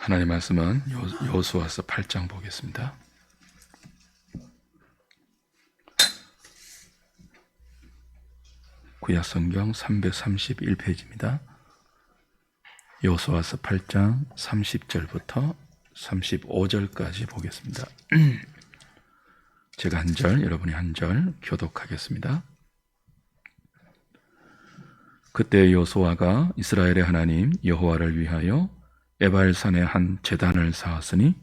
하나님 말씀은 여호수아서 8장 보겠습니다. 구약성경 331페이지입니다. 여호수아서 8장 30절부터 35절까지 보겠습니다. 제가 한 절, 여러분이 한 절 교독하겠습니다. 그때 여호수아가 이스라엘의 하나님 여호와를 위하여 에발산에 한 제단을 쌓았으니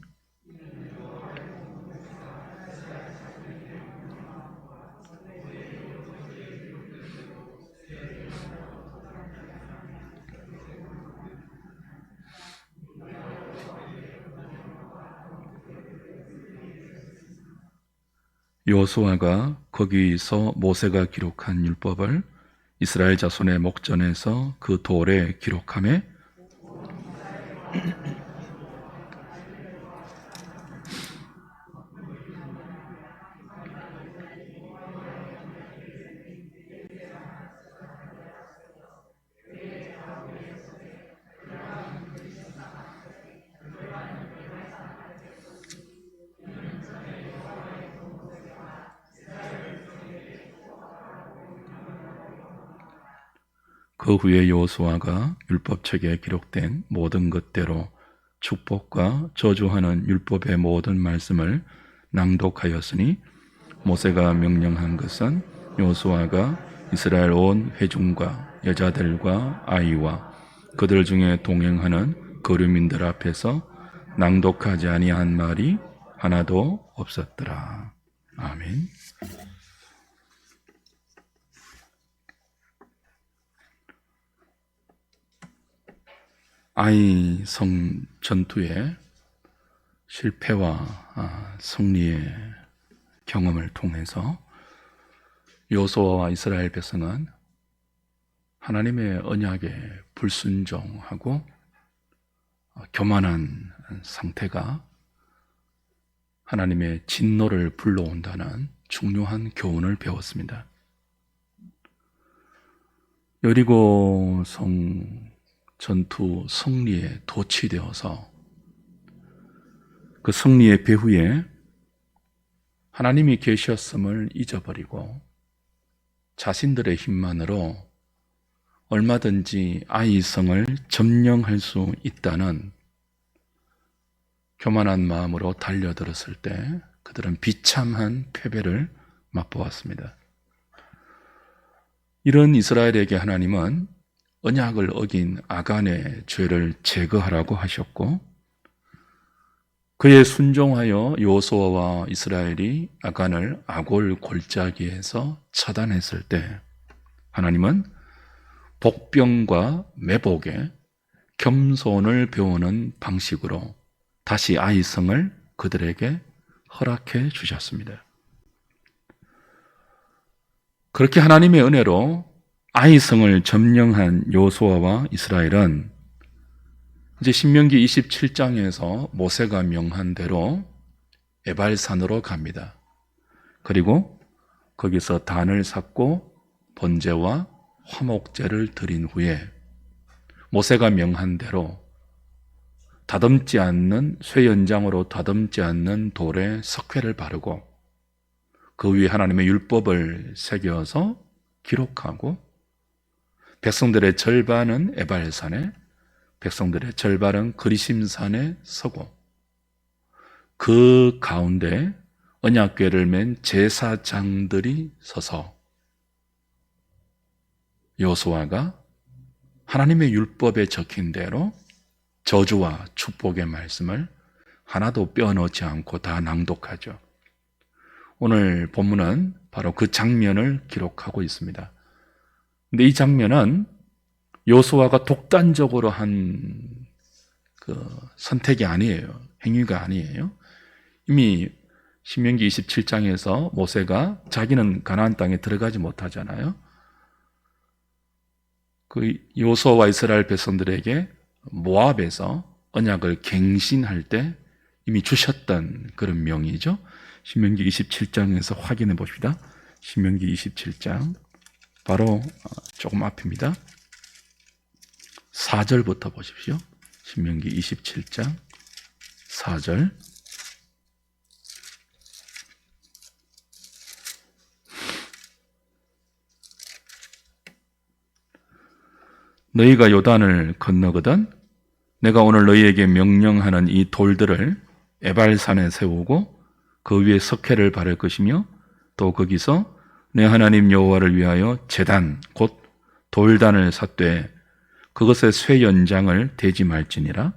여호수아가 거기서 모세가 기록한 율법을 이스라엘 자손의 목전에서 그 돌에 기록하며 그 후에 여호수아가 율법책에 기록된 모든 것대로 축복과 저주하는 율법의 모든 말씀을 낭독하였으니 모세가 명령한 것은 여호수아가 이스라엘 온 회중과 여자들과 아이와 그들 중에 동행하는 거류민들 앞에서 낭독하지 아니한 말이 하나도 없었더라. 아멘. 아이성 전투의 실패와 승리의 경험을 통해서 여호수아와 이스라엘 백성은 하나님의 언약에 불순종하고 교만한 상태가 하나님의 진노를 불러온다는 중요한 교훈을 배웠습니다. 여리고성 전투 승리에 도취되어서 그 승리의 배후에 하나님이 계셨음을 잊어버리고 자신들의 힘만으로 얼마든지 아이성을 점령할 수 있다는 교만한 마음으로 달려들었을 때 그들은 비참한 패배를 맛보았습니다. 이런 이스라엘에게 하나님은 언약을 어긴 아간의 죄를 제거하라고 하셨고 그에 순종하여 여호수아와 이스라엘이 아간을 아골 골짜기에서 처단했을 때 하나님은 복병과 매복에 겸손을 배우는 방식으로 다시 아이성을 그들에게 허락해 주셨습니다. 그렇게 하나님의 은혜로 아이성을 점령한 여호수아와 이스라엘은 이제 신명기 27장에서 모세가 명한 대로 에발산으로 갑니다. 그리고 거기서 단을 쌓고 번제와 화목제를 드린 후에 모세가 명한 대로 다듬지 않는 쇠연장으로 다듬지 않는 돌에 석회를 바르고 그 위에 하나님의 율법을 새겨서 기록하고 백성들의 절반은 에발산에, 백성들의 절반은 그리심산에 서고 그 가운데 언약궤를 맨 제사장들이 서서 여호수아가 하나님의 율법에 적힌 대로 저주와 축복의 말씀을 하나도 빼어넣지 않고 다 낭독하죠. 오늘 본문은 바로 그 장면을 기록하고 있습니다. 근데 이 장면은 여호수아가 독단적으로 한 그 선택이 아니에요. 행위가 아니에요. 이미 신명기 27장에서 모세가 자기는 가나안 땅에 들어가지 못하잖아요. 그 여호수아와 이스라엘 백성들에게 모압에서 언약을 갱신할 때 이미 주셨던 그런 명이죠. 신명기 27장에서 확인해 봅시다. 신명기 27장 바로 조금 앞입니다. 4절부터 보십시오. 신명기 27장 4절. 너희가 요단을 건너거든 내가 오늘 너희에게 명령하는 이 돌들을 에발산에 세우고 그 위에 석회를 바를 것이며 또 거기서 내 하나님 여호와를 위하여 제단 곧 돌단을 샀되 그것의 쇠 연장을 대지 말지니라.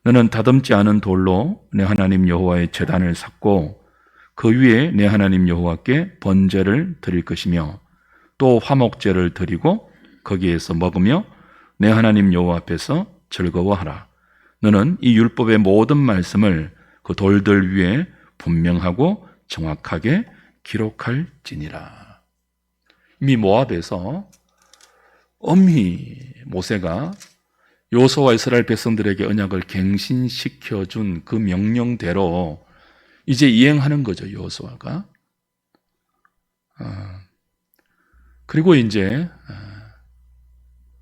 너는 다듬지 않은 돌로 내 하나님 여호와의 제단을 샀고 그 위에 내 하나님 여호와께 번제를 드릴 것이며 또 화목제를 드리고 거기에서 먹으며 내 하나님 여호와 앞에서 즐거워하라. 너는 이 율법의 모든 말씀을 그 돌들 위에 분명하고 정확하게 기록할지니라. 이미 모압에서 엄히 모세가 여호수아와 이스라엘 백성들에게 언약을 갱신시켜준 그 명령대로 이제 이행하는 거죠, 여호수아가. 그리고 이제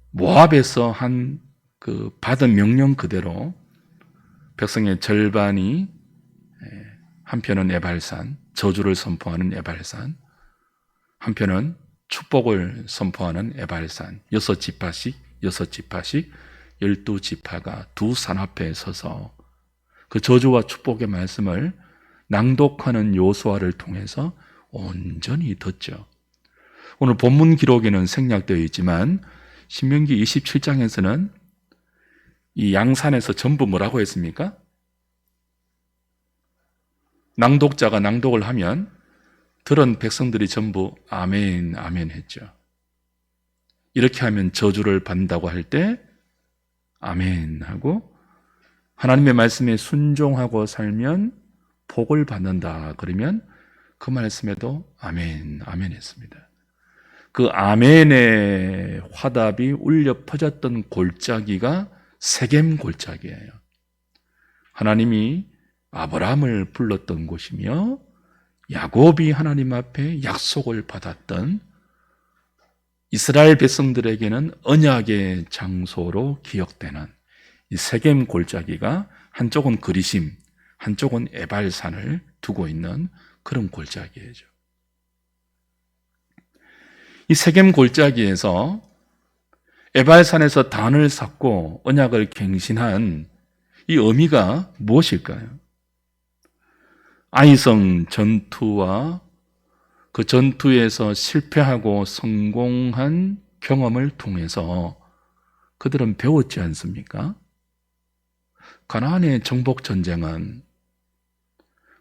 모압에서 받은 명령 그대로 백성의 절반이 한편은 에발산, 저주를 선포하는 에발산, 한편은 축복을 선포하는 에발산, 6지파씩 12지파가 두 산 앞에 서서 그 저주와 축복의 말씀을 낭독하는 여호수아를 통해서 온전히 듣죠. 오늘 본문 기록에는 생략되어 있지만 신명기 27장에서는 이 양산에서 전부 뭐라고 했습니까? 낭독자가 낭독을 하면 들은 백성들이 전부 아멘, 아멘 했죠. 이렇게 하면 저주를 받는다고 할 때 아멘 하고 하나님의 말씀에 순종하고 살면 복을 받는다 그러면 그 말씀에도 아멘, 아멘 했습니다. 그 아멘의 화답이 울려 퍼졌던 골짜기가 세겜 골짜기예요. 하나님이 아브라함을 불렀던 곳이며 야곱이 하나님 앞에 약속을 받았던 이스라엘 백성들에게는 언약의 장소로 기억되는 이 세겜 골짜기가 한쪽은 그리심, 한쪽은 에발산을 두고 있는 그런 골짜기예요. 이 세겜 골짜기에서 에발산에서 단을 쌓고 언약을 갱신한 이 의미가 무엇일까요? 아이성 전투와 그 전투에서 실패하고 성공한 경험을 통해서 그들은 배웠지 않습니까? 가나안의 정복 전쟁은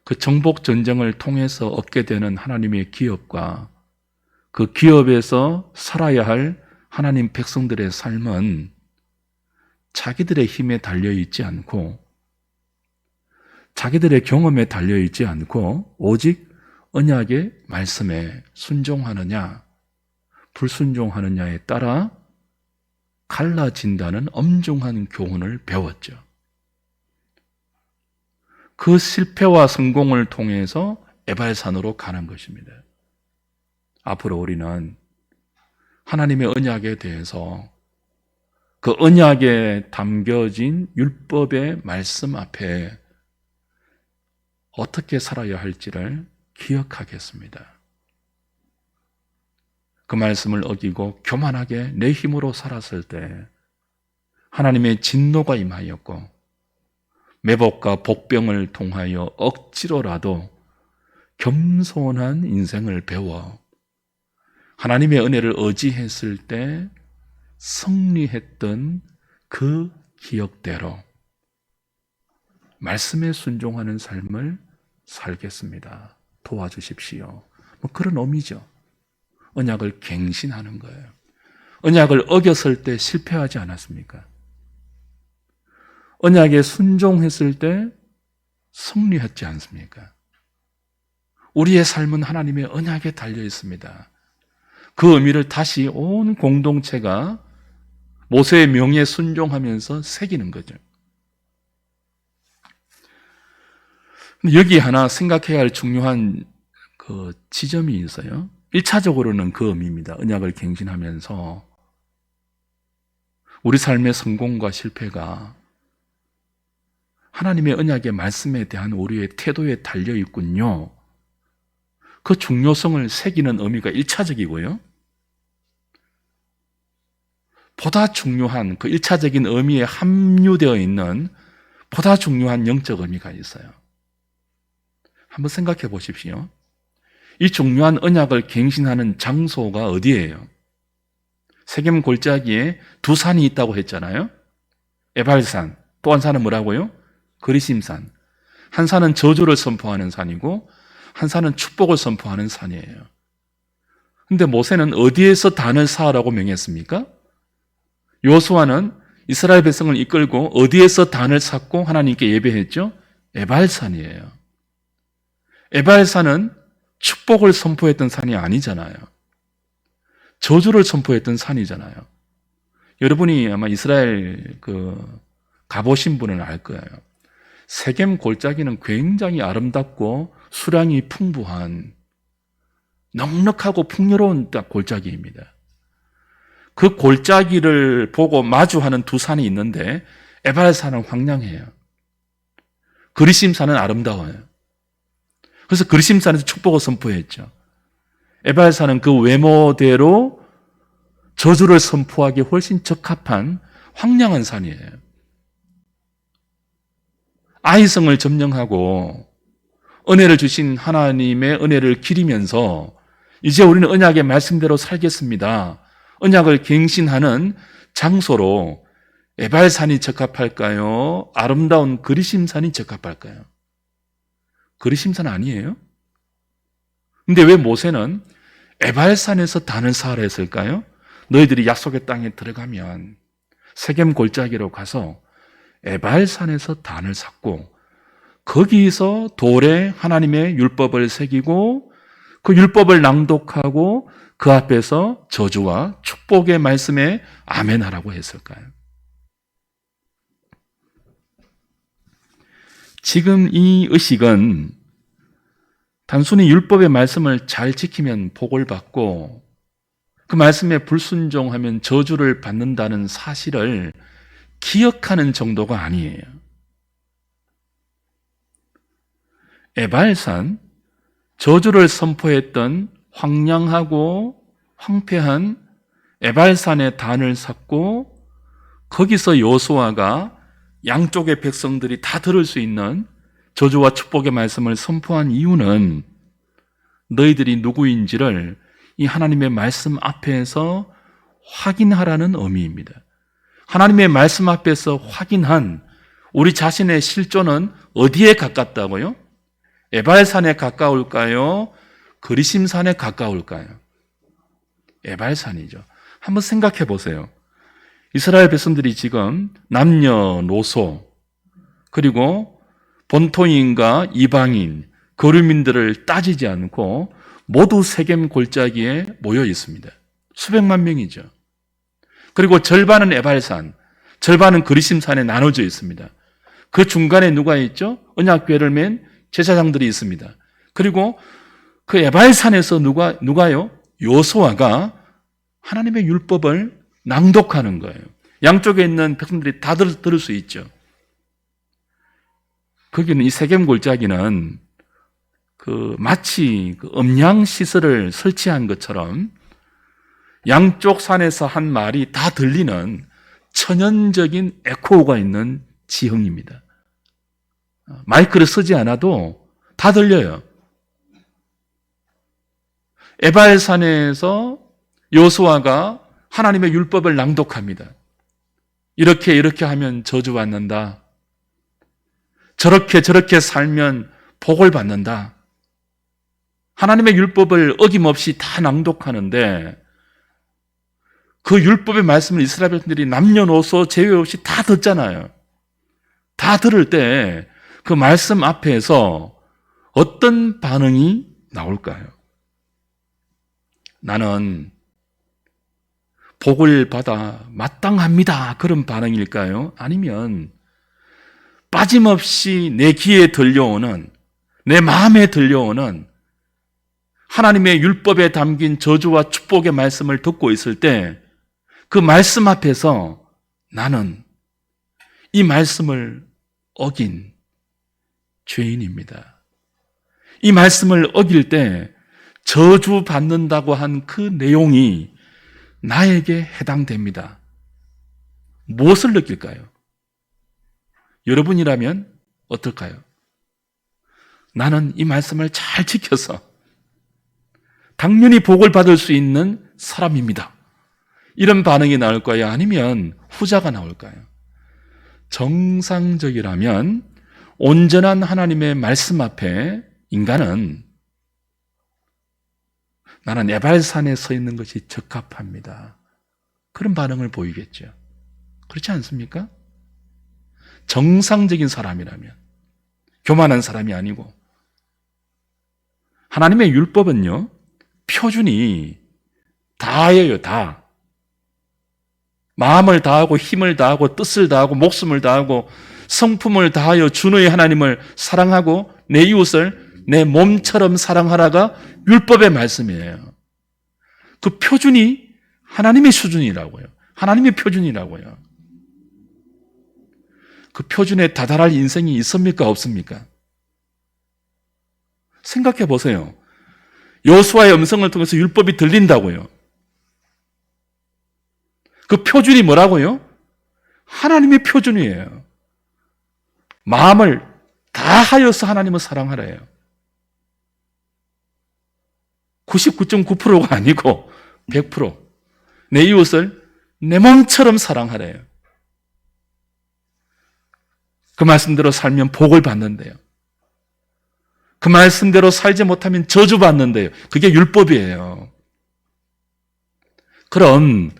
그 정복 전쟁을 통해서 얻게 되는 하나님의 기업과 그 기업에서 살아야 할 하나님 백성들의 삶은 자기들의 힘에 달려있지 않고 자기들의 경험에 달려있지 않고 오직 언약의 말씀에 순종하느냐 불순종하느냐에 따라 갈라진다는 엄중한 교훈을 배웠죠. 그 실패와 성공을 통해서 에발산으로 가는 것입니다. 앞으로 우리는 하나님의 언약에 대해서 그 언약에 담겨진 율법의 말씀 앞에 어떻게 살아야 할지를 기억하겠습니다. 그 말씀을 어기고 교만하게 내 힘으로 살았을 때 하나님의 진노가 임하였고 매복과 복병을 통하여 억지로라도 겸손한 인생을 배워 하나님의 은혜를 의지했을 때 승리했던 그 기억대로 말씀에 순종하는 삶을 살겠습니다. 도와주십시오. 그런 의미죠. 언약을 갱신하는 거예요. 언약을 어겼을 때 실패하지 않았습니까? 언약에 순종했을 때 승리했지 않습니까? 우리의 삶은 하나님의 언약에 달려 있습니다. 그 의미를 다시 온 공동체가 모세의 명에 순종하면서 새기는 거죠. 여기 하나 생각해야 할 중요한 그 지점이 있어요. 1차적으로는 그 의미입니다. 언약을 갱신하면서 우리 삶의 성공과 실패가 하나님의 언약의 말씀에 대한 우리의 태도에 달려 있군요. 그 중요성을 새기는 의미가 1차적이고요. 보다 중요한 그 1차적인 의미에 함유되어 있는 보다 중요한 영적 의미가 있어요. 한번 생각해 보십시오. 이 중요한 언약을 갱신하는 장소가 어디예요? 세겜 골짜기에 두 산이 있다고 했잖아요. 에발산, 또 한 산은 뭐라고요? 그리심산. 한 산은 저주를 선포하는 산이고 한 산은 축복을 선포하는 산이에요. 근데 모세는 어디에서 단을 쌓으라고 명했습니까? 여호수아는 이스라엘 백성을 이끌고 어디에서 단을 쌓고 하나님께 예배했죠? 에발산이에요. 에발산은 축복을 선포했던 산이 아니잖아요. 저주를 선포했던 산이잖아요. 여러분이 아마 이스라엘 가보신 분은 알 거예요. 세겜 골짜기는 굉장히 아름답고 수량이 풍부한 넉넉하고 풍요로운 골짜기입니다. 그 골짜기를 보고 마주하는 두 산이 있는데 에발산은 황량해요. 그리심산은 아름다워요. 그래서 그리심산에서 축복을 선포했죠. 에발산은 그 외모대로 저주를 선포하기에 훨씬 적합한 황량한 산이에요. 아이성을 점령하고 은혜를 주신 하나님의 은혜를 기리면서 이제 우리는 언약의 말씀대로 살겠습니다. 언약을 갱신하는 장소로 에발산이 적합할까요? 아름다운 그리심산이 적합할까요? 그리심산 아니에요? 근데 왜 모세는 에발산에서 단을 쌓으라 했을까요? 너희들이 약속의 땅에 들어가면 세겜 골짜기로 가서 에발산에서 단을 쌓고 거기서 돌에 하나님의 율법을 새기고 그 율법을 낭독하고 그 앞에서 저주와 축복의 말씀에 아멘하라고 했을까요? 지금 이 의식은 단순히 율법의 말씀을 잘 지키면 복을 받고 그 말씀에 불순종하면 저주를 받는다는 사실을 기억하는 정도가 아니에요. 에발산, 저주를 선포했던 황량하고 황폐한 에발산의 단을 쌓고 거기서 여호수아가 양쪽의 백성들이 다 들을 수 있는 저주와 축복의 말씀을 선포한 이유는 너희들이 누구인지를 이 하나님의 말씀 앞에서 확인하라는 의미입니다. 하나님의 말씀 앞에서 확인한 우리 자신의 실존은 어디에 가깝다고요? 에발산에 가까울까요? 그리심산에 가까울까요? 에발산이죠. 한번 생각해 보세요. 이스라엘 백성들이 지금 남녀노소 그리고 본토인과 이방인, 거류민들을 따지지 않고 모두 세겜 골짜기에 모여 있습니다. 수백만 명이죠. 그리고 절반은 에발산, 절반은 그리심산에 나눠져 있습니다. 그 중간에 누가 있죠? 언약궤를 맨 제사장들이 있습니다. 그리고 그 에발산에서 누가요? 여호수아가 하나님의 율법을 낭독하는 거예요. 양쪽에 있는 백성들이 다 들을 수 있죠. 거기는 이 세겜 골짜기는 마치 음향 시설을 설치한 것처럼 양쪽 산에서 한 말이 다 들리는 천연적인 에코가 있는 지형입니다. 마이크를 쓰지 않아도 다 들려요. 에발산에서 여호수아가 하나님의 율법을 낭독합니다. 이렇게 하면 저주 받는다. 저렇게 살면 복을 받는다. 하나님의 율법을 어김없이 다 낭독하는데 그 율법의 말씀을 이스라엘 백성들이 남녀노소 제외 없이 다 듣잖아요. 다 들을 때 그 말씀 앞에서 어떤 반응이 나올까요? 나는 복을 받아 마땅합니다. 그런 반응일까요? 아니면 빠짐없이 내 귀에 들려오는, 내 마음에 들려오는 하나님의 율법에 담긴 저주와 축복의 말씀을 듣고 있을 때 그 말씀 앞에서 나는 이 말씀을 어긴 죄인입니다. 이 말씀을 어길 때 저주받는다고 한 그 내용이 나에게 해당됩니다. 무엇을 느낄까요? 여러분이라면 어떨까요? 나는 이 말씀을 잘 지켜서 당연히 복을 받을 수 있는 사람입니다. 이런 반응이 나올까요? 아니면 후자가 나올까요? 정상적이라면 온전한 하나님의 말씀 앞에 인간은 나는 에발산에 서 있는 것이 적합합니다. 그런 반응을 보이겠죠. 그렇지 않습니까? 정상적인 사람이라면, 교만한 사람이 아니고. 하나님의 율법은요, 표준이 다예요, 다. 마음을 다하고 힘을 다하고 뜻을 다하고 목숨을 다하고 성품을 다하여 주너의 하나님을 사랑하고 내 이웃을 내 몸처럼 사랑하라가 율법의 말씀이에요. 그 표준이 하나님의 수준이라고요. 하나님의 표준이라고요. 그 표준에 다다를 인생이 있습니까? 없습니까? 생각해 보세요. 여호수아의 음성을 통해서 율법이 들린다고요. 그 표준이 뭐라고요? 하나님의 표준이에요. 마음을 다하여서 하나님을 사랑하래요. 99.9%가 아니고 100%. 내 이웃을 내 몸처럼 사랑하래요. 그 말씀대로 살면 복을 받는데요. 그 말씀대로 살지 못하면 저주받는데요. 그게 율법이에요. 그럼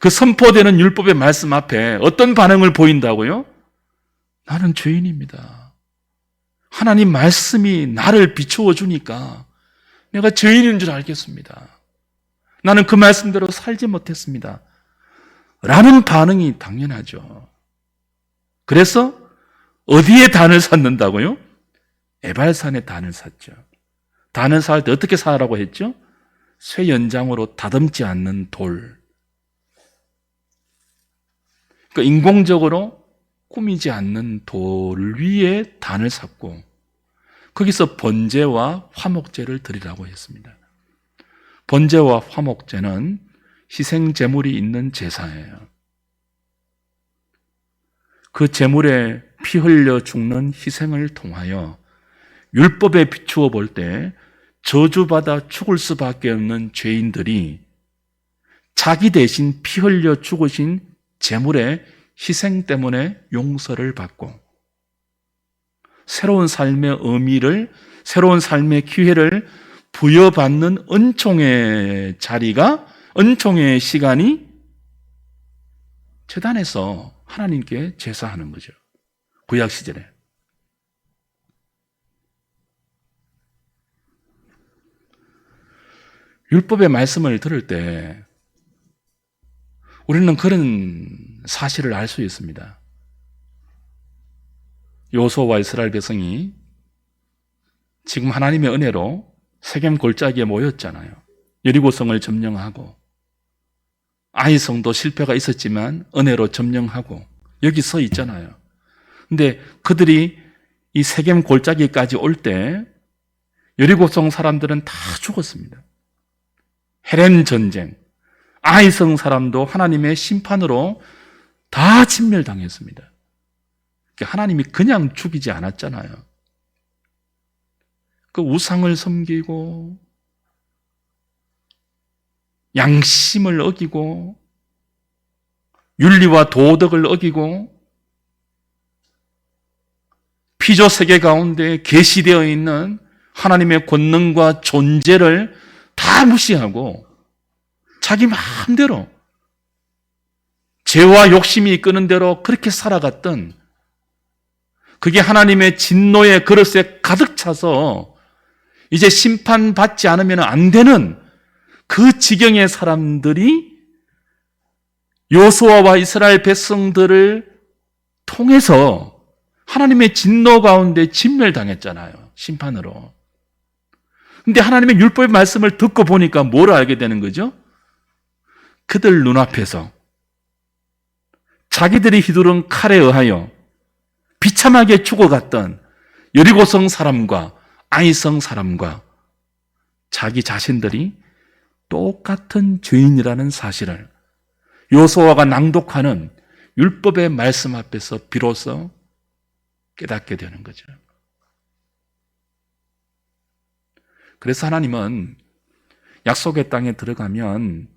그 선포되는 율법의 말씀 앞에 어떤 반응을 보인다고요? 나는 죄인입니다. 하나님 말씀이 나를 비추어 주니까 내가 죄인인 줄 알겠습니다. 나는 그 말씀대로 살지 못했습니다. 라는 반응이 당연하죠. 그래서 어디에 단을 샀는다고요? 에발산에 단을 샀죠. 단을 살 때 어떻게 사라고 했죠? 쇠 연장으로 다듬지 않는 돌. 그러니까 인공적으로 꾸미지 않는 돌 위에 단을 샀고 거기서 번제와 화목제를 드리라고 했습니다. 번제와 화목제는 희생 제물이 있는 제사예요. 그 제물에 피 흘려 죽는 희생을 통하여 율법에 비추어 볼 때 저주받아 죽을 수밖에 없는 죄인들이 자기 대신 피 흘려 죽으신 제물의 희생 때문에 용서를 받고 새로운 삶의 의미를, 새로운 삶의 기회를 부여받는 은총의 자리가, 은총의 시간이 제단에서 하나님께 제사하는 거죠. 구약 시절에. 율법의 말씀을 들을 때 우리는 그런 사실을 알 수 있습니다. 여호수아와 이스라엘 백성이 지금 하나님의 은혜로 세겜 골짜기에 모였잖아요. 여리고성을 점령하고 아이성도 실패가 있었지만 은혜로 점령하고 여기 서 있잖아요. 근데 그들이 이 세겜 골짜기까지 올 때 여리고성 사람들은 다 죽었습니다. 헤렘 전쟁, 아이성 사람도 하나님의 심판으로 다 진멸당했습니다. 하나님이 그냥 죽이지 않았잖아요. 그 우상을 섬기고 양심을 어기고 윤리와 도덕을 어기고 피조 세계 가운데 계시되어 있는 하나님의 권능과 존재를 다 무시하고 자기 마음대로 죄와 욕심이 이끄는 대로 그렇게 살아갔던, 그게 하나님의 진노의 그릇에 가득 차서 이제 심판받지 않으면 안 되는 그 지경의 사람들이 여호수아와 이스라엘 백성들을 통해서 하나님의 진노 가운데 진멸당했잖아요. 심판으로. 근데 하나님의 율법의 말씀을 듣고 보니까 뭘 알게 되는 거죠? 그들 눈앞에서 자기들이 휘두른 칼에 의하여 비참하게 죽어갔던 여리고성 사람과 아이성 사람과 자기 자신들이 똑같은 죄인이라는 사실을 여호수아가 낭독하는 율법의 말씀 앞에서 비로소 깨닫게 되는 거죠. 그래서 하나님은 약속의 땅에 들어가면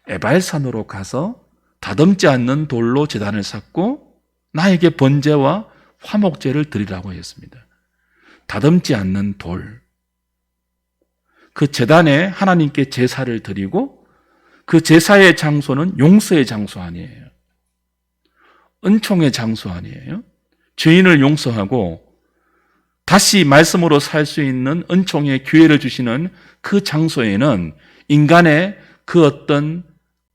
에발산으로 가서 다듬지 않는 돌로 제단을 쌓고 나에게 번제와 화목제를 드리라고 했습니다. 다듬지 않는 돌. 그 제단에 하나님께 제사를 드리고 그 제사의 장소는 용서의 장소 아니에요. 은총의 장소 아니에요. 죄인을 용서하고 다시 말씀으로 살 수 있는 은총의 기회를 주시는 그 장소에는 인간의 그 어떤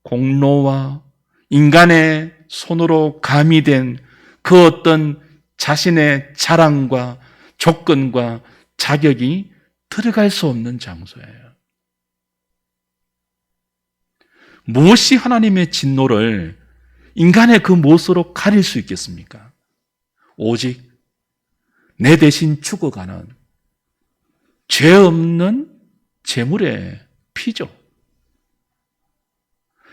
공로와 인간의 손으로 가미된 그 어떤 자신의 자랑과 조건과 자격이 들어갈 수 없는 장소예요. 무엇이 하나님의 진노를 인간의 그 못으로 가릴 수 있겠습니까? 오직 내 대신 죽어가는 죄 없는 제물의 피죠.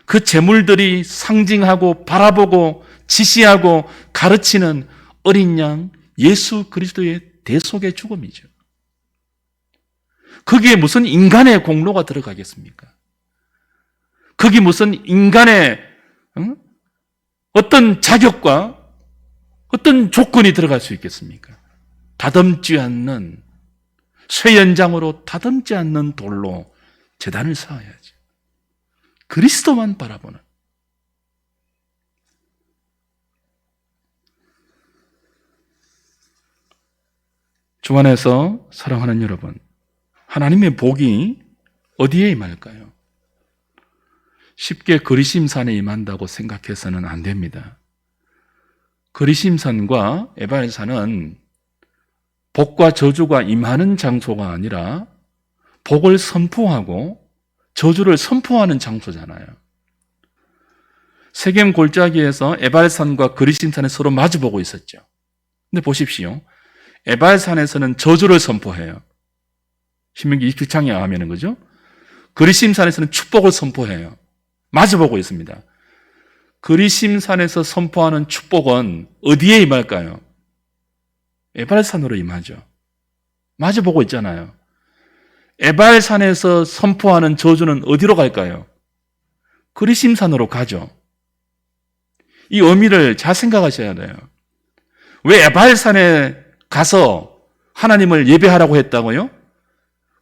그 제물들이 상징하고 바라보고 지시하고 가르치는 어린 양 예수 그리스도의 대속의 죽음이죠. 거기에 무슨 인간의 공로가 들어가겠습니까? 거기 무슨 인간의 어떤 자격과 어떤 조건이 들어갈 수 있겠습니까? 다듬지 않는 쇠연장으로 다듬지 않는 돌로 제단을 쌓아야지. 그리스도만 바라보는. 주 안에서 사랑하는 여러분, 하나님의 복이 어디에 임할까요? 쉽게 그리심산에 임한다고 생각해서는 안 됩니다. 그리심산과 에발산은 복과 저주가 임하는 장소가 아니라 복을 선포하고 저주를 선포하는 장소잖아요. 세겜 골짜기에서 에발산과 그리심산이 서로 마주보고 있었죠. 근데 보십시오. 에발산에서는 저주를 선포해요. 신명기 27장에 하면은 그죠? 그리심산에서는 축복을 선포해요. 마주보고 있습니다. 그리심산에서 선포하는 축복은 어디에 임할까요? 에발산으로 임하죠. 마주보고 있잖아요. 에발산에서 선포하는 저주는 어디로 갈까요? 그리심산으로 가죠. 이 의미를 잘 생각하셔야 돼요. 왜 에발산에 가서 하나님을 예배하라고 했다고요?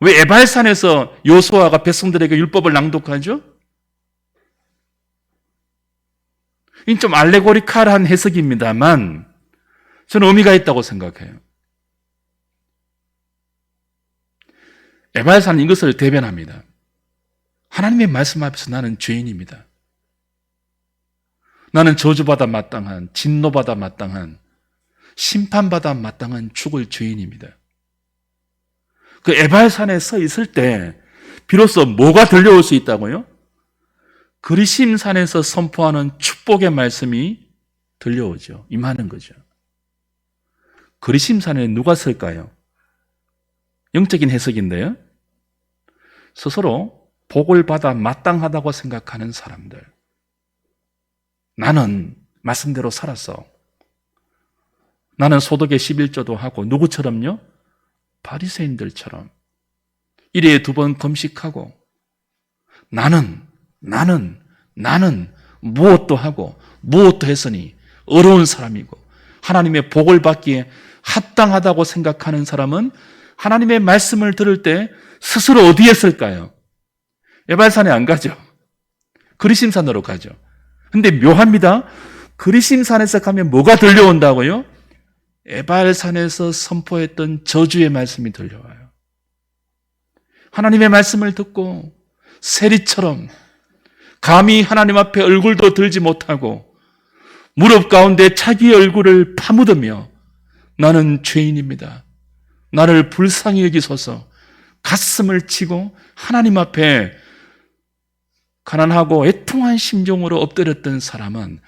왜 에발산에서 여호수아가 백성들에게 율법을 낭독하죠? 이 좀 알레고리칼한 해석입니다만 저는 의미가 있다고 생각해요. 에발산은 이것을 대변합니다. 하나님의 말씀 앞에서 나는 죄인입니다. 나는 저주받아 마땅한, 진노받아 마땅한, 심판받아 마땅한 죽을 죄인입니다. 그 에발산에 서 있을 때 비로소 뭐가 들려올 수 있다고요? 그리심산에서 선포하는 축복의 말씀이 들려오죠. 임하는 거죠. 그리심산에 누가 설까요? 영적인 해석인데요. 스스로 복을 받아 마땅하다고 생각하는 사람들. 나는 말씀대로 살았어. 나는 소득의 11조도 하고 누구처럼요? 바리새인들처럼 일회에 2번 금식하고 나는 무엇도 하고 무엇도 했으니 어려운 사람이고 하나님의 복을 받기에 합당하다고 생각하는 사람은 하나님의 말씀을 들을 때 스스로 어디에 쓸까요? 에발산에 안 가죠. 그리심산으로 가죠. 근데 묘합니다. 그리심산에서 가면 뭐가 들려온다고요? 에발산에서 선포했던 저주의 말씀이 들려와요. 하나님의 말씀을 듣고 세리처럼 감히 하나님 앞에 얼굴도 들지 못하고 무릎 가운데 자기의 얼굴을 파묻으며 나는 죄인입니다. 나를 불쌍히 여기소서 가슴을 치고 하나님 앞에 가난하고 애통한 심정으로 엎드렸던 사람은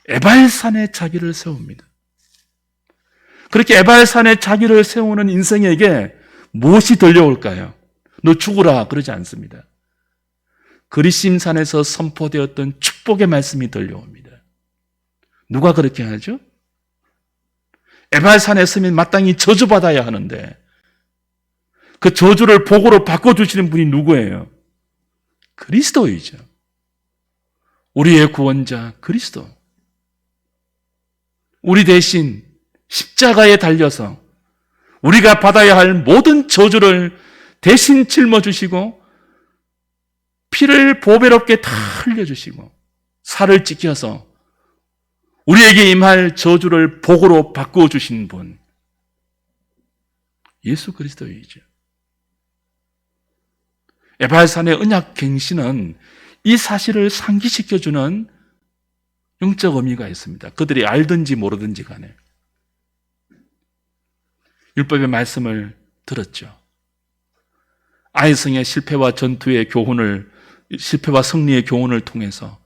에발산에 자기를 세웁니다. 그렇게 에발산에 자기를 세우는 인생에게 무엇이 들려올까요? 너 죽으라 그러지 않습니다. 그리심산에서 선포되었던 축복의 말씀이 들려옵니다. 누가 그렇게 하죠? 에발산에 서면 마땅히 저주받아야 하는데 그 저주를 복으로 바꿔주시는 분이 누구예요? 그리스도이죠. 우리의 구원자 그리스도. 우리 대신 십자가에 달려서 우리가 받아야 할 모든 저주를 대신 짊어주시고 피를 보배롭게 다 흘려주시고 살을 찢겨서 우리에게 임할 저주를 복으로 바꾸어 주신 분, 예수 그리스도이죠. 에발산의 언약 갱신은 이 사실을 상기시켜주는 영적 의미가 있습니다. 그들이 알든지 모르든지 간에. 율법의 말씀을 들었죠. 아이성의 실패와 승리의 교훈을 통해서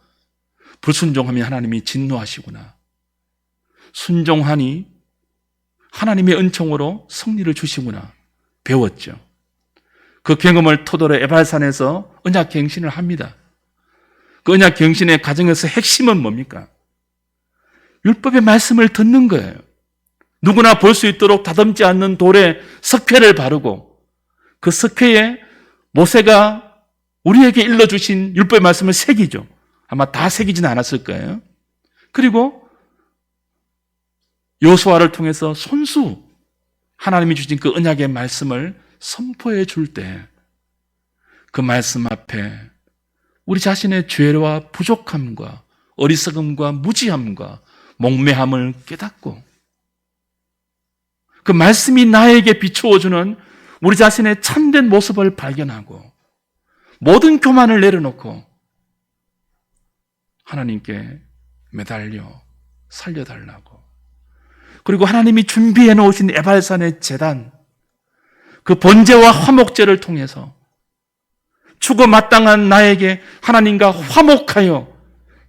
불순종하면 하나님이 진노하시구나. 순종하니 하나님의 은총으로 승리를 주시구나. 배웠죠. 그 경험을 토대로 에발산에서 언약 갱신을 합니다. 그 언약 갱신의 과정에서 핵심은 뭡니까? 율법의 말씀을 듣는 거예요. 누구나 볼 수 있도록 다듬지 않는 돌에 석회를 바르고 그 석회에 모세가 우리에게 일러주신 율법의 말씀을 새기죠. 아마 다 새기지는 않았을 거예요. 그리고 여호수아를 통해서 손수 하나님이 주신 그 언약의 말씀을 선포해 줄 때 그 말씀 앞에 우리 자신의 죄와 부족함과 어리석음과 무지함과 목매함을 깨닫고 그 말씀이 나에게 비추어주는 우리 자신의 참된 모습을 발견하고 모든 교만을 내려놓고 하나님께 매달려 살려달라고, 그리고 하나님이 준비해 놓으신 에발산의 제단, 그 번제와 화목제를 통해서 죽어 마땅한 나에게 하나님과 화목하여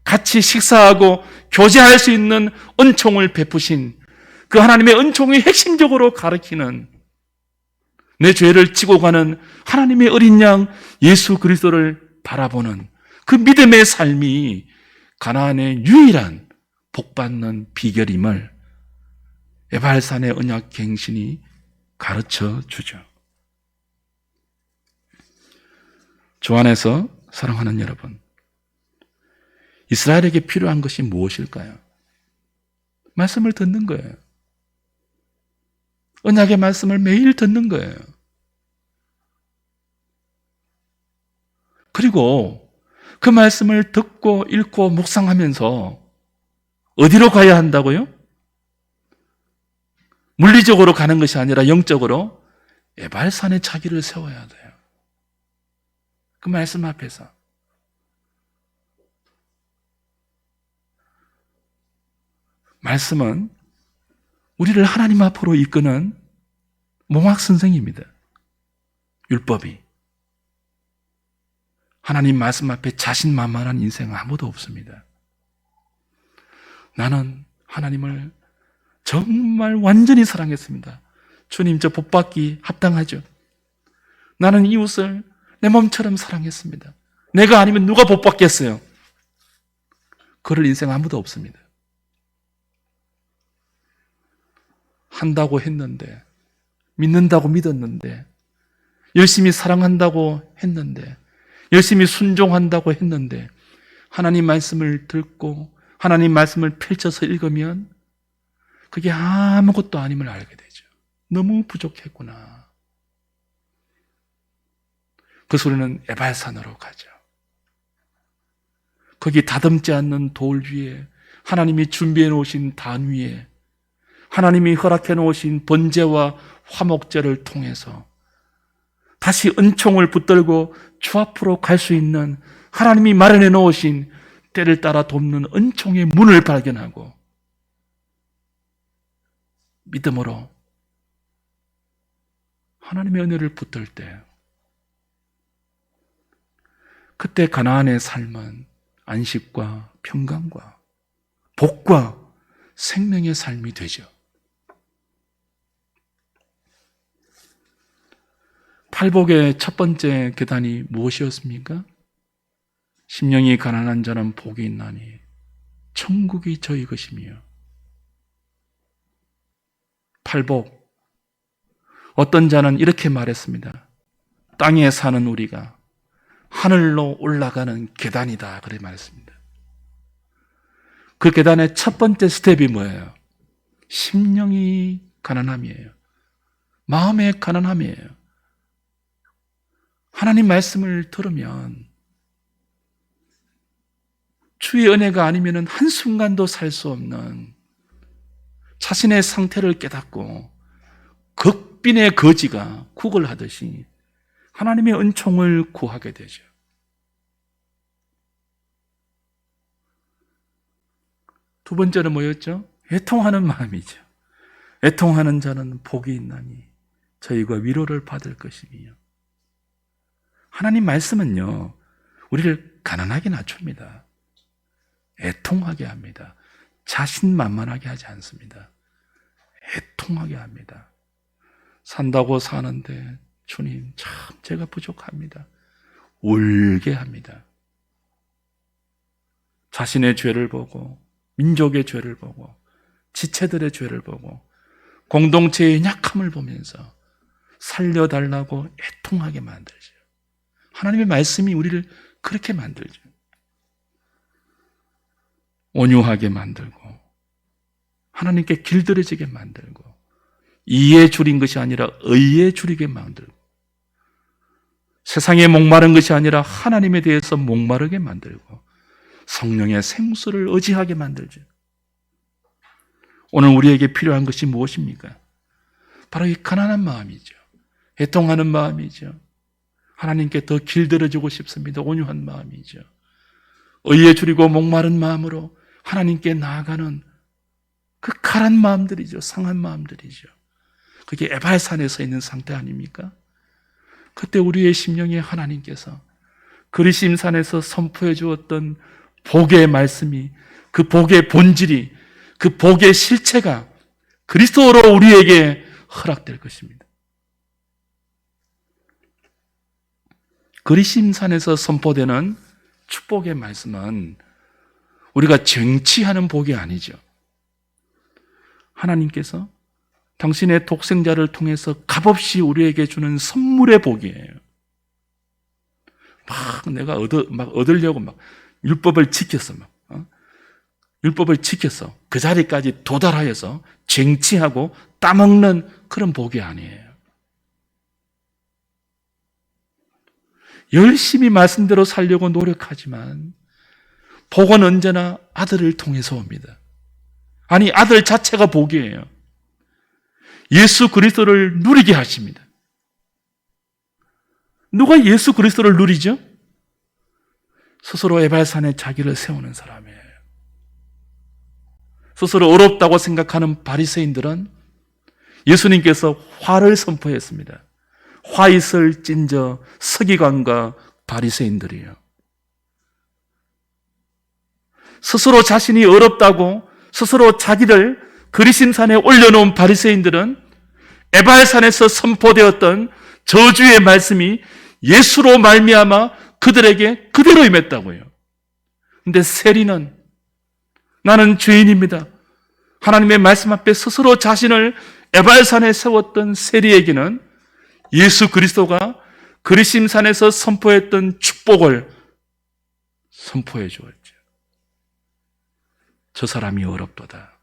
같이 식사하고 교제할 수 있는 은총을 베푸신 그 하나님의 은총이 핵심적으로 가리키는 내 죄를 지고 가는 하나님의 어린 양 예수 그리스도를 바라보는 그 믿음의 삶이 가나안의 유일한 복받는 비결임을 에발산의 언약 갱신이 가르쳐 주죠. 주 안에서 사랑하는 여러분, 이스라엘에게 필요한 것이 무엇일까요? 말씀을 듣는 거예요. 언약의 말씀을 매일 듣는 거예요. 그리고 그 말씀을 듣고 읽고 묵상하면서 어디로 가야 한다고요? 물리적으로 가는 것이 아니라 영적으로 에발산에 자기를 세워야 돼요. 그 말씀 앞에서. 말씀은 우리를 하나님 앞으로 이끄는 몽학 선생입니다. 율법이. 하나님 말씀 앞에 자신만만한 인생은 아무도 없습니다. 나는 하나님을 정말 완전히 사랑했습니다. 주님, 저 복받기 합당하죠? 나는 이웃을 내 몸처럼 사랑했습니다. 내가 아니면 누가 복받겠어요? 그럴 인생 아무도 없습니다. 한다고 했는데, 믿는다고 믿었는데, 열심히 사랑한다고 했는데, 열심히 순종한다고 했는데, 하나님 말씀을 듣고 하나님 말씀을 펼쳐서 읽으면 그게 아무것도 아님을 알게 되죠. 너무 부족했구나. 그 소리는 에발산으로 가죠. 거기 다듬지 않는 돌 위에 하나님이 준비해 놓으신 단 위에 하나님이 허락해 놓으신 번제와 화목제를 통해서 다시 은총을 붙들고 주 앞으로 갈 수 있는 하나님이 마련해 놓으신 때를 따라 돕는 은총의 문을 발견하고 믿음으로 하나님의 은혜를 붙들 때 그때 가나안의 삶은 안식과 평강과 복과 생명의 삶이 되죠. 팔복의 첫 번째 계단이 무엇이었습니까? 심령이 가난한 자는 복이 있나니 천국이 저희 것이며. 팔복, 어떤 자는 이렇게 말했습니다. 땅에 사는 우리가 하늘로 올라가는 계단이다, 그렇게 말했습니다. 그 계단의 첫 번째 스텝이 뭐예요? 심령이 가난함이에요. 마음의 가난함이에요. 하나님 말씀을 들으면 주의 은혜가 아니면 한순간도 살 수 없는 자신의 상태를 깨닫고 극빈의 거지가 구걸하듯이 하나님의 은총을 구하게 되죠. 두 번째는 뭐였죠? 애통하는 마음이죠. 애통하는 자는 복이 있나니 저희가 위로를 받을 것이며. 하나님 말씀은요, 우리를 가난하게 낮춥니다. 애통하게 합니다. 자신만만하게 하지 않습니다. 애통하게 합니다. 산다고 사는데 주님 참 제가 부족합니다. 울게 합니다. 자신의 죄를 보고, 민족의 죄를 보고, 지체들의 죄를 보고, 공동체의 약함을 보면서 살려달라고 애통하게 만들죠. 하나님의 말씀이 우리를 그렇게 만들죠. 온유하게 만들고, 하나님께 길들여지게 만들고, 이에 줄인 것이 아니라 의에 줄이게 만들고, 세상에 목마른 것이 아니라 하나님에 대해서 목마르게 만들고, 성령의 생수를 의지하게 만들죠. 오늘 우리에게 필요한 것이 무엇입니까? 바로 이 가난한 마음이죠. 애통하는 마음이죠. 하나님께 더 길들여주고 싶습니다. 온유한 마음이죠. 의에 줄이고 목마른 마음으로 하나님께 나아가는 그 가란 마음들이죠. 상한 마음들이죠. 그게 에발산에 서 있는 상태 아닙니까? 그때 우리의 심령에 하나님께서 그리심산에서 선포해 주었던 복의 말씀이, 그 복의 본질이, 그 복의 실체가 그리스도로 우리에게 허락될 것입니다. 그리심산에서 선포되는 축복의 말씀은 우리가 쟁취하는 복이 아니죠. 하나님께서 당신의 독생자를 통해서 값없이 우리에게 주는 선물의 복이에요. 내가 얻으려고 율법을 지켰어. 율법을 지켜서 그 자리까지 도달하여서 쟁취하고 따먹는 그런 복이 아니에요. 열심히 말씀대로 살려고 노력하지만 복은 언제나 아들을 통해서 옵니다. 아니, 아들 자체가 복이에요. 예수 그리스도를 누리게 하십니다. 누가 예수 그리스도를 누리죠? 스스로 에발산에 자기를 세우는 사람이에요. 스스로 어렵다고 생각하는 바리새인들은 예수님께서 화를 선포했습니다. 화 있을 찐저 서기관과 바리새인들이에요. 스스로 자신이 어렵다고 스스로 자기를 그리심산에 올려놓은 바리새인들은 에발산에서 선포되었던 저주의 말씀이 예수로 말미암아 그들에게 그대로 임했다고요. 근데 세리는 나는 죄인입니다. 하나님의 말씀 앞에 스스로 자신을 에발산에 세웠던 세리에게는 예수 그리스도가 그리심산에서 선포했던 축복을 선포해 주었죠. 저 사람이 어렵도다.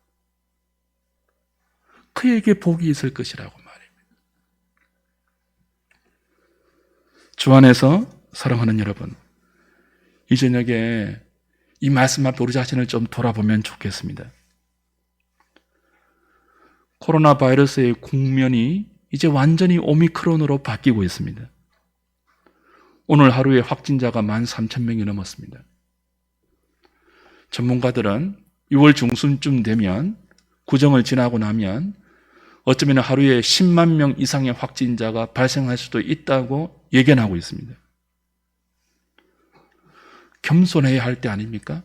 그에게 복이 있을 것이라고 말입니다. 주 안에서 사랑하는 여러분, 이 저녁에 이 말씀 앞에 우리 자신을 좀 돌아보면 좋겠습니다. 코로나 바이러스의 국면이 이제 완전히 오미크론으로 바뀌고 있습니다. 오늘 하루에 확진자가 13,000명이 넘었습니다. 전문가들은 6월 중순쯤 되면, 구정을 지나고 나면 어쩌면 하루에 10만 명 이상의 확진자가 발생할 수도 있다고 예견하고 있습니다. 겸손해야 할 때 아닙니까?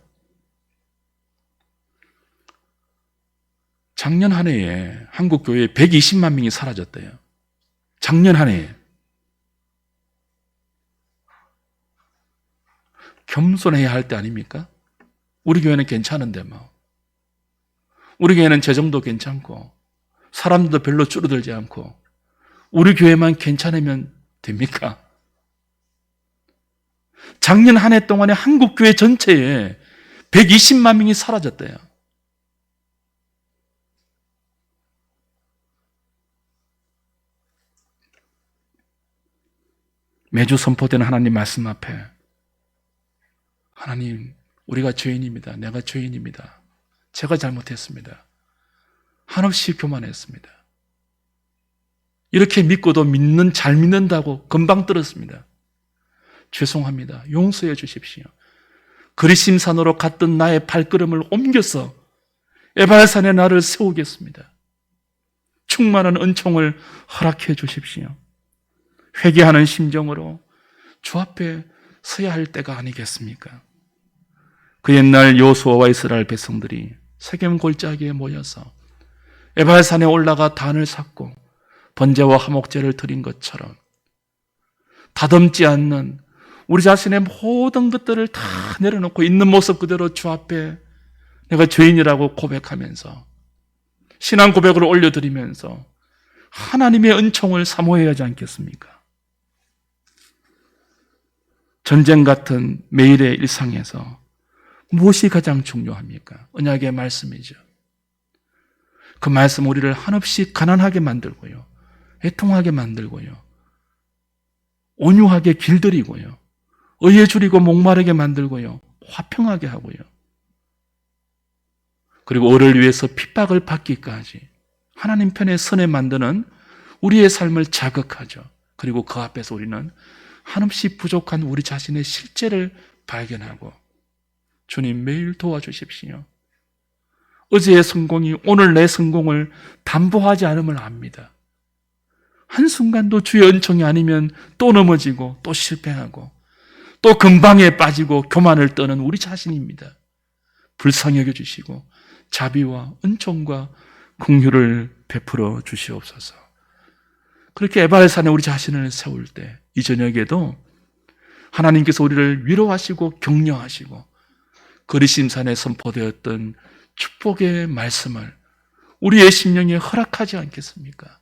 작년 한 해에 한국 교회에 120만 명이 사라졌대요. 작년 한 해에. 겸손해야 할 때 아닙니까? 우리 교회는 괜찮은데 뭐. 우리 교회는 재정도 괜찮고 사람들도 별로 줄어들지 않고 우리 교회만 괜찮으면 됩니까? 작년 한 해 동안에 한국 교회 전체에 120만 명이 사라졌대요. 매주 선포되는 하나님 말씀 앞에 하나님, 우리가 죄인입니다. 내가 죄인입니다. 제가 잘못했습니다. 한없이 교만했습니다. 이렇게 믿고도 잘 믿는다고 금방 들었습니다. 죄송합니다. 용서해 주십시오. 그리심산으로 갔던 나의 발걸음을 옮겨서 에발산에 나를 세우겠습니다. 충만한 은총을 허락해 주십시오. 회개하는 심정으로 주 앞에 서야 할 때가 아니겠습니까? 그 옛날 여호수아와 이스라엘 백성들이 세겜 골짜기에 모여서 에발산에 올라가 단을 샀고 번제와 화목제를 드린 것처럼 다듬지 않는 우리 자신의 모든 것들을 다 내려놓고 있는 모습 그대로 주 앞에 내가 죄인이라고 고백하면서 신앙 고백을 올려드리면서 하나님의 은총을 사모해야 하지 않겠습니까? 전쟁 같은 매일의 일상에서 무엇이 가장 중요합니까? 언약의 말씀이죠. 그 말씀 우리를 한없이 가난하게 만들고요, 애통하게 만들고요, 온유하게 길들이고요, 의에 줄이고 목마르게 만들고요, 화평하게 하고요, 그리고 의를 위해서 핍박을 받기까지 하나님 편에 선에 만드는 우리의 삶을 자극하죠. 그리고 그 앞에서 우리는 한없이 부족한 우리 자신의 실제를 발견하고 주님 매일 도와주십시오. 어제의 성공이 오늘 내 성공을 담보하지 않음을 압니다. 한순간도 주의 은총이 아니면 또 넘어지고 또 실패하고 또 금방에 빠지고 교만을 떠는 우리 자신입니다. 불쌍히 여겨주시고 자비와 은총과 긍휼을 베풀어 주시옵소서. 그렇게 에발산에 우리 자신을 세울 때 이 저녁에도 하나님께서 우리를 위로하시고 격려하시고 그리심산에 선포되었던 축복의 말씀을 우리의 심령에 허락하지 않겠습니까?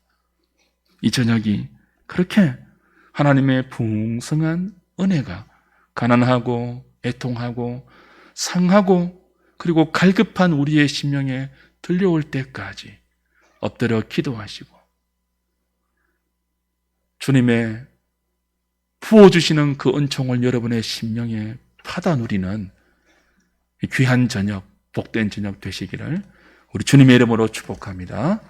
이 저녁이 그렇게 하나님의 풍성한 은혜가 가난하고 애통하고 상하고 그리고 갈급한 우리의 심령에 들려올 때까지 엎드려 기도하시고 주님의 부어주시는 그 은총을 여러분의 심령에 받아 누리는 귀한 저녁, 복된 저녁 되시기를 우리 주님의 이름으로 축복합니다.